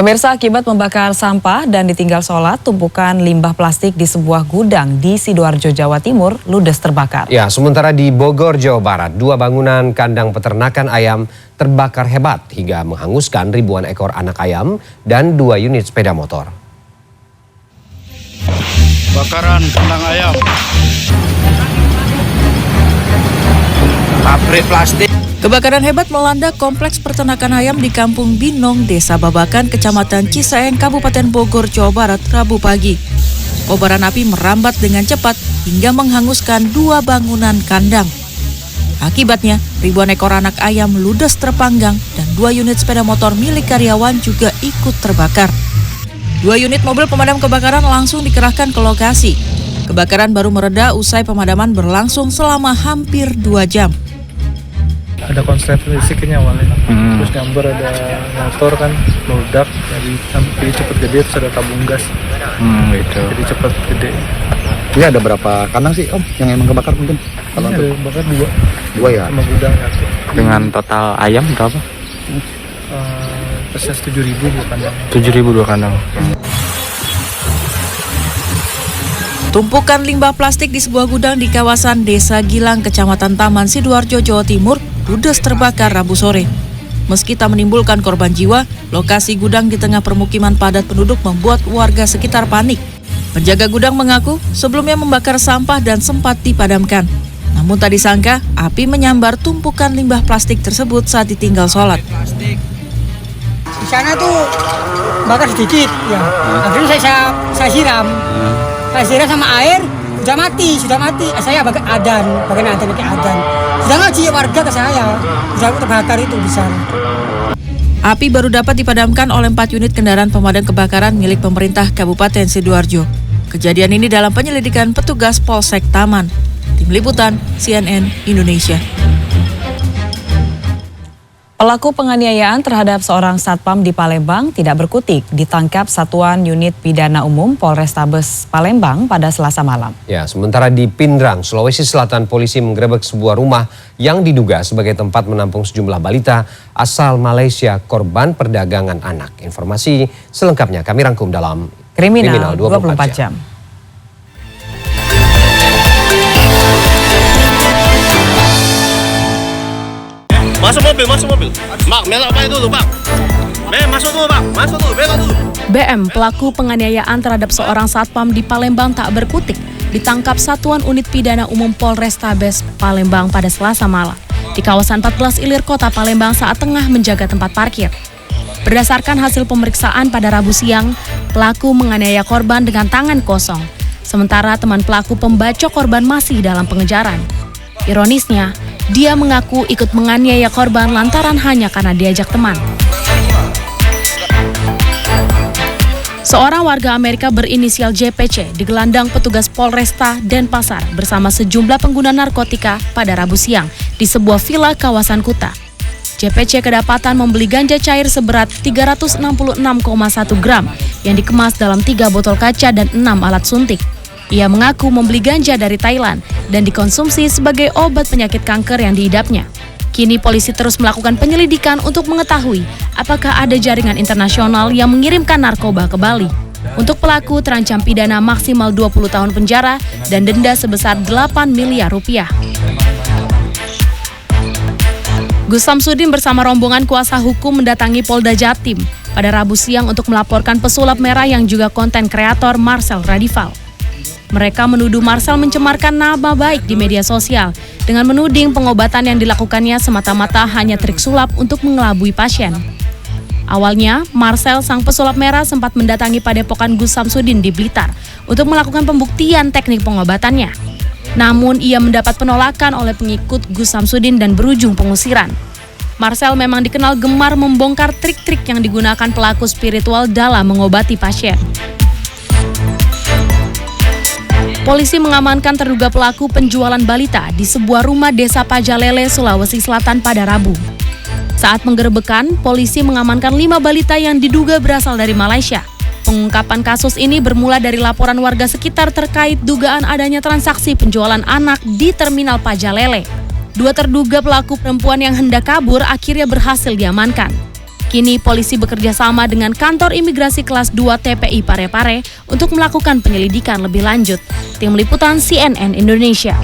Pemirsa, akibat membakar sampah dan ditinggal sholat, tumpukan limbah plastik di sebuah gudang di Sidoarjo, Jawa Timur ludes terbakar. Ya, sementara di Bogor, Jawa Barat, 2 bangunan kandang peternakan ayam terbakar hebat hingga menghanguskan ribuan ekor anak ayam dan 2 unit sepeda motor. Bakaran kandang ayam, pabrik plastik. Kebakaran hebat melanda kompleks peternakan ayam di Kampung Binong, Desa Babakan, Kecamatan Cisaeng, Kabupaten Bogor, Jawa Barat, Rabu pagi. Kobaran api merambat dengan cepat hingga menghanguskan 2 bangunan kandang. Akibatnya, ribuan ekor anak ayam ludes terpanggang dan 2 unit sepeda motor milik karyawan juga ikut terbakar. 2 unit mobil pemadam kebakaran langsung dikerahkan ke lokasi. Kebakaran baru mereda usai pemadaman berlangsung selama hampir 2 jam. Ada konsleting listriknya awalnya, terus nyamber ada motor kan meledak, jadi cepet gede, terus ada tabung gas, Gitu. jadi cepet gede. Ini ada berapa kandang sih Om yang emang kebakar mungkin? Ini ada bakar 2 ya? sama gudang satu. Dengan total ayam berapa? Pesnya 7.000 2 kandang. 7.000 2 kandang. Tumpukan limbah plastik di sebuah gudang di kawasan Desa Gilang, Kecamatan Taman, Sidoarjo, Jawa Timur, ludes terbakar Rabu sore. Meski tak menimbulkan korban jiwa, lokasi gudang di tengah permukiman padat penduduk membuat warga sekitar panik. Penjaga gudang mengaku sebelumnya membakar sampah dan sempat dipadamkan. Namun tak disangka, api menyambar tumpukan limbah plastik tersebut saat ditinggal sholat. Di sana tuh bakar sedikit, ya. Akhirnya saya siram. Saya siram sama air, sudah mati. Saya bagian adan itu adan. Sudah ngaji warga ke saya, sudah terbakar itu di sana. Api baru dapat dipadamkan oleh 4 unit kendaraan pemadam kebakaran milik pemerintah Kabupaten Sidoarjo. Kejadian ini dalam penyelidikan petugas Polsek Taman. Tim Liputan CNN Indonesia. Pelaku penganiayaan terhadap seorang satpam di Palembang tidak berkutik, ditangkap Satuan Unit Pidana Umum Polrestabes Palembang pada Selasa malam. Ya, sementara di Pindrang, Sulawesi Selatan, polisi menggerebek sebuah rumah yang diduga sebagai tempat menampung sejumlah balita asal Malaysia korban perdagangan anak. Informasi selengkapnya kami rangkum dalam Kriminal 24 jam. Masuk mobil. Mak, melok apa dulu, Bang? Masuk dulu, belok dulu. BM, pelaku penganiayaan terhadap seorang satpam di Palembang tak berkutik, ditangkap Satuan Unit Pidana Umum Polrestabes Palembang pada Selasa malam di kawasan 14 Ilir Kota Palembang saat tengah menjaga tempat parkir. Berdasarkan hasil pemeriksaan pada Rabu siang, pelaku menganiaya korban dengan tangan kosong, sementara teman pelaku pembacok korban masih dalam pengejaran. Ironisnya, dia mengaku ikut menganiaya korban lantaran hanya karena diajak teman. Seorang warga Amerika berinisial JPC digelandang petugas Polresta Denpasar bersama sejumlah pengguna narkotika pada Rabu siang di sebuah villa kawasan Kuta. JPC kedapatan membeli ganja cair seberat 366,1 gram yang dikemas dalam 3 botol kaca dan 6 alat suntik. Ia mengaku membeli ganja dari Thailand dan dikonsumsi sebagai obat penyakit kanker yang diidapnya. Kini polisi terus melakukan penyelidikan untuk mengetahui apakah ada jaringan internasional yang mengirimkan narkoba ke Bali. Untuk pelaku terancam pidana maksimal 20 tahun penjara dan denda sebesar 8 miliar rupiah. Gus Samsudin bersama rombongan kuasa hukum mendatangi Polda Jatim pada Rabu siang untuk melaporkan pesulap merah yang juga konten kreator Marcel Radival. Mereka menuduh Marcel mencemarkan nama baik di media sosial dengan menuding pengobatan yang dilakukannya semata-mata hanya trik sulap untuk mengelabui pasien. Awalnya, Marcel sang pesulap merah sempat mendatangi Padepokan Gus Samsudin di Blitar untuk melakukan pembuktian teknik pengobatannya. Namun, ia mendapat penolakan oleh pengikut Gus Samsudin dan berujung pengusiran. Marcel memang dikenal gemar membongkar trik-trik yang digunakan pelaku spiritual dalam mengobati pasien. Polisi mengamankan terduga pelaku penjualan balita di sebuah rumah desa Pajalele, Sulawesi Selatan pada Rabu. Saat penggerebekan, polisi mengamankan 5 balita yang diduga berasal dari Malaysia. Pengungkapan kasus ini bermula dari laporan warga sekitar terkait dugaan adanya transaksi penjualan anak di Terminal Pajalele. 2 terduga pelaku perempuan yang hendak kabur akhirnya berhasil diamankan. Kini polisi bekerja sama dengan kantor imigrasi kelas 2 TPI Parepare untuk melakukan penyelidikan lebih lanjut. Tim Liputan CNN Indonesia.